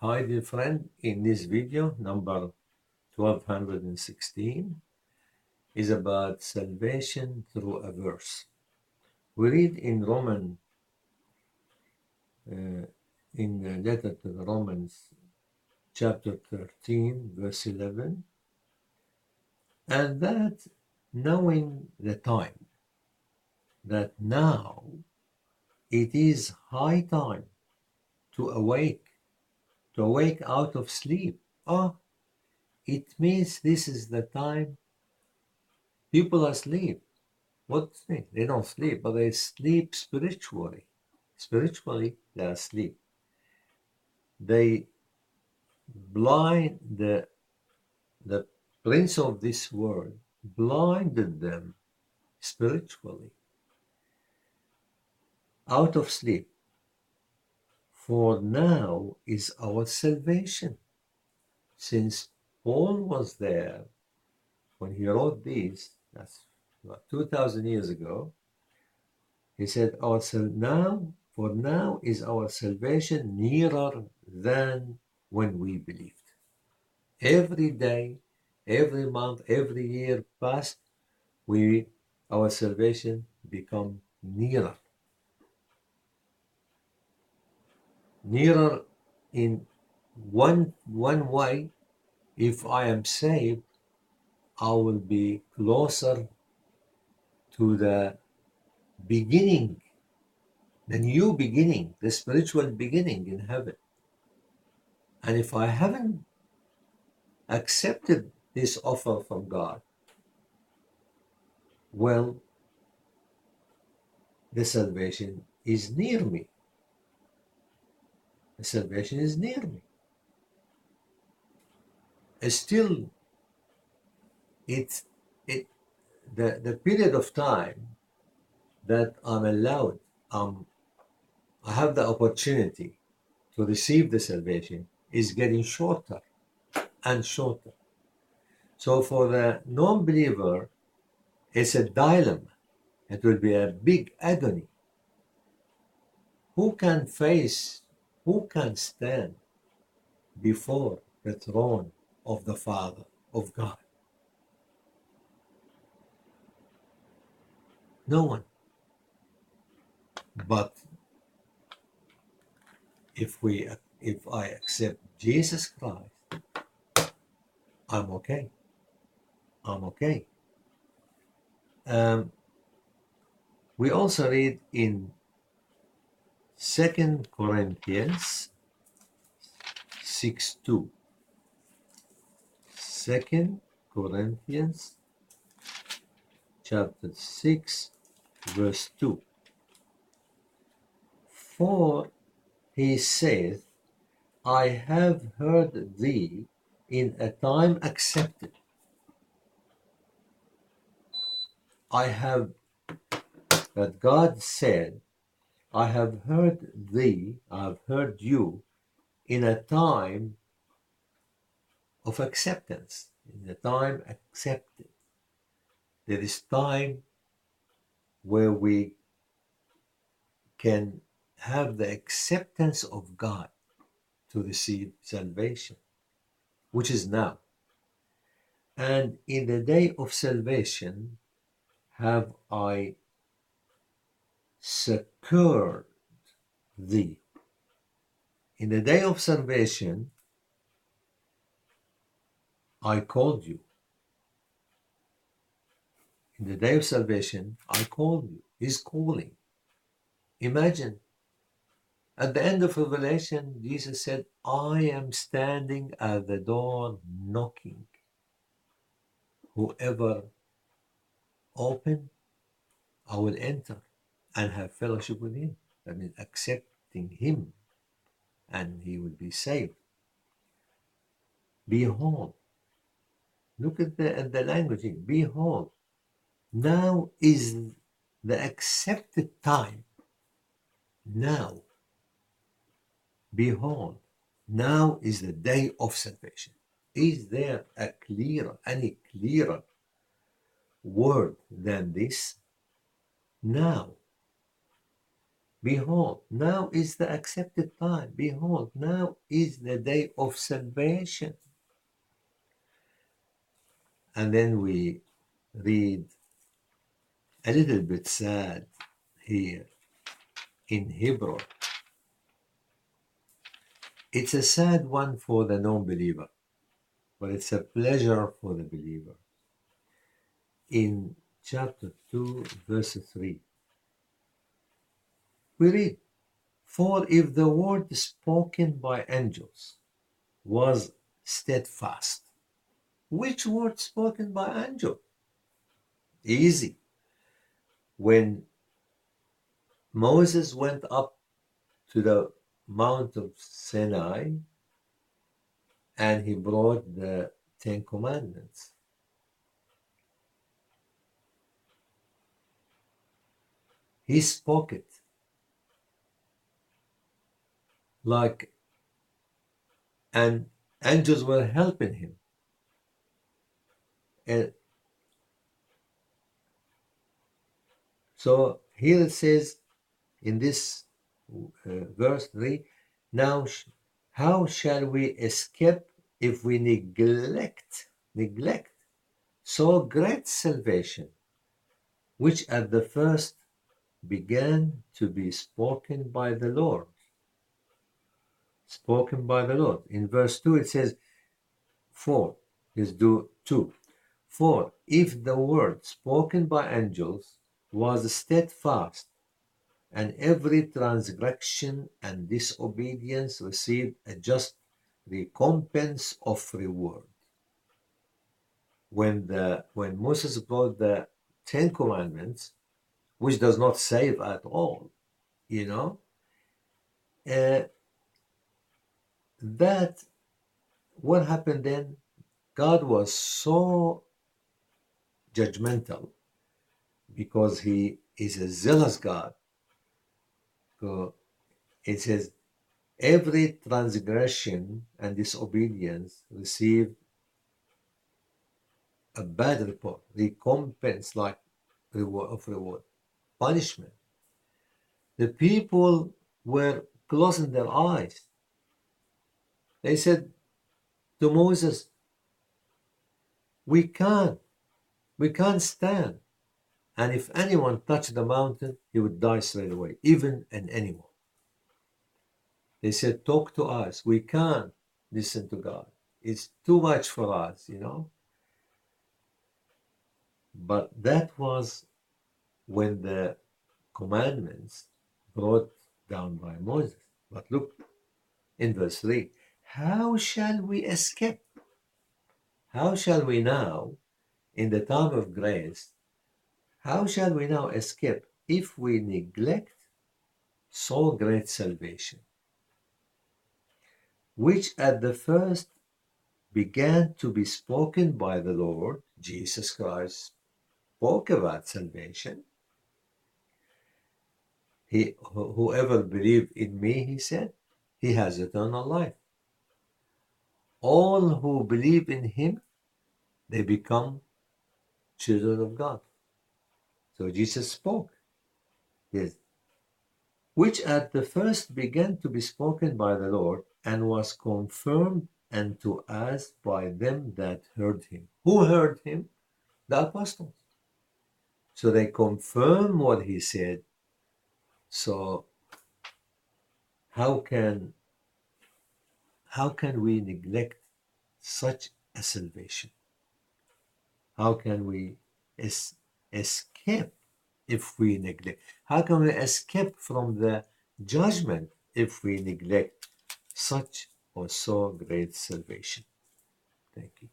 Hi dear friend, in this video number 1216 is about salvation through a verse. We read in in the letter to the Romans chapter 13 verse 11, and that knowing the time, that now it is high time to awake out of sleep. It means this is the time people are asleep. What sleep? They don't sleep, but they sleep spiritually. Spiritually, they are asleep. They blind the prince of this world blinded them spiritually out of sleep. For now is our salvation. Since Paul was there when he wrote these, that's about 2,000 years ago, he said, for now is our salvation nearer than when we believed. Every day, every month, every year past, our salvation become nearer. Nearer in one way, if I am saved, I will be closer to the beginning, the new beginning, the spiritual beginning in heaven. And if I haven't accepted this offer from God, well, the salvation is near me. The salvation is near me. Still, the period of time that I'm allowed, I have the opportunity to receive the salvation is getting shorter and shorter. So for the non-believer, it's a dilemma. It will be a big agony. Who can stand before the throne of the Father, of God? No one. But if I accept Jesus Christ, I'm okay. I'm okay. We also read in 2 Corinthians 6:2. 2 Corinthians chapter 6 verse 2. For he saith, I have heard thee in a time accepted. That God said, I have heard thee, I have heard you in a time of acceptance, in a time accepted. There is time where we can have the acceptance of God to receive salvation, which is now. And in the day of salvation have I secured thee. In the day of salvation, I called you. In the day of salvation, I called you. He's calling. Imagine, at the end of Revelation, Jesus said, I am standing at the door knocking. Whoever open, I will enter and have fellowship with him. That means accepting him, and he will be saved. Behold, look at the language. Behold, now is the accepted time. Now, behold, now is the day of salvation. Is there any clearer word than this? Now. Behold, now is the accepted time. Behold, now is the day of salvation. And then we read a little bit sad here in Hebrew. It's a sad one for the non-believer, but it's a pleasure for the believer. In chapter 2, verse 3, we read, for if the word spoken by angels was steadfast. Which word spoken by angel? Easy. When Moses went up to the Mount of Sinai and he brought the Ten Commandments, he spoke it like, and angels were helping him. And so here it says in this verse 3, now how shall we escape if we neglect so great salvation, which at the first began to be spoken by the Lord? Spoken by the Lord. In verse 2 it says, 4, let's do 2. For if the word spoken by angels was steadfast, and every transgression and disobedience received a just recompense of reward. When Moses brought the Ten Commandments, which does not save at all, that what happened then? God was so judgmental because he is a zealous God. So it says, every transgression and disobedience received a bad report, recompense like reward, punishment. The people were closing their eyes. They said to Moses, we can't stand. And if anyone touched the mountain, he would die straight away, even an animal. They said, talk to us. We can't listen to God. It's too much for us, But that was when the commandments brought down by Moses. But look in verse 3, how shall we escape? How shall we now, in the time of grace, how shall we now escape if we neglect so great salvation, which at the first began to be spoken by the Lord? Jesus Christ spoke about salvation. Whoever believes in me, he said, he has eternal life. All who believe in him, they become children of God. So Jesus spoke. Yes. Which at the first began to be spoken by the Lord and was confirmed unto us by them that heard him. Who heard him? The apostles. So they confirm what he said. So how can we neglect such a salvation? How can we escape if we neglect? How can we escape from the judgment if we neglect such or so great salvation? Thank you.